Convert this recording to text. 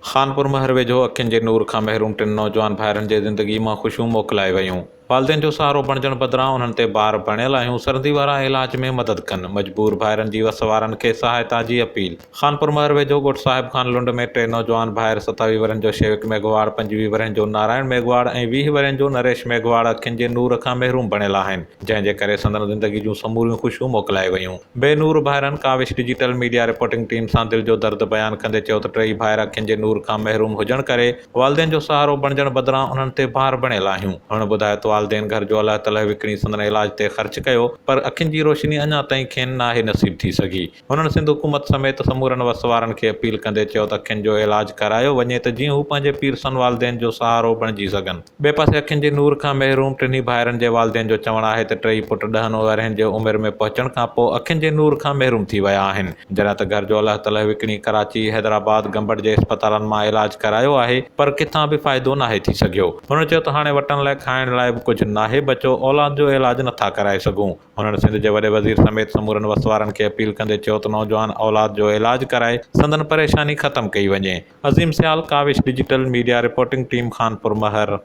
خانپورمھر वेझो अखियुनि जे नूर खां महरूम टिनि नौजवान भाइरनि जे ज़िंदगी मां ख़ुशियूं मोकिलाए वयूं। वालदेन जो सहारो बणजण बदिरां उन्हनि ते ॿार बणियल आहियूं सरदी वारा इलाज में मदद कनि। मजबूर भाइरनि जी वस वारनि खे सहायता जी अपील। खानपुरमहर वेझो ॻोठ साहिब खान लुंड में टे नौजवान भाइर 27 वरनि जो शेविक मेघवाड़, 25 वरनि जो नारायण मेघवाड़ ऐं 20 वरनि जो नरेश मेघवाड़ अखियुनि जे नूर खां महरूम बणियल आहिनि, जंहिं जे करे संदन ज़िंदगी जूं समूरियूं ख़ुशियूं मोकिलाए वयूं। बेनूर भाइरनि Kawish digital media reporting team सां दिल जो दर्द बयानु कंदे चयो त टई भाइर अखियुनि जे नूर खां महरूम हुजण करे वालदेन जो सहारो बणजण बदिरां उन्हनि ते भार बणियल आहियूं। हुन ॿुधायो त वालदेन घर जो अलाह तलह विकिणी संदन इलाज ते ख़र्च कयो, पर अखियुनि जी रोशनी अञा ताईं खेनि नाहे नसीब थी सघी। हुननि सिंध हुकूमत समेत समूरनि वस वारनि खे अपील कंदे चयो त अखियुनि जो इलाज करायो वञे त जीअं हू पंहिंजे पीर सन वालदेन जो सहारो बणिजी सघनि। ॿिए पासे अखियुनि जे नूर खां महरूम टिन्ही भाइरनि जे वालदेन जो चवणु आहे त टई पुट 10 वरनि जे उमिरि में पहुचण खां पोइ अखियुनि जे नूर खां महरूम थी विया आहिनि, जॾहिं त घर जो अलाह तलह विकिणी कराची, हैदराबाद, गंबड़ जे अस्पतालनि मां इलाज करायो आहे, पर किथां बि फ़ाइदो नाहे थी सघियो। हुन चयो त हाणे वठण लाइ खाइण लाइ बि कुझु नाहे बचो, औलाद जो इलाज नथा कराए सघूं। हुननि सिंध जे वॾे वज़ीर समेत समूरनि वस वारनि खे अपील कंदे चयो त नौजवान औलाद जो इलाज कराए संदन परेशानी ख़तमु कई वञे। अज़ीम सियाल, Kaavish digital media reporting team, खानपुरमहर।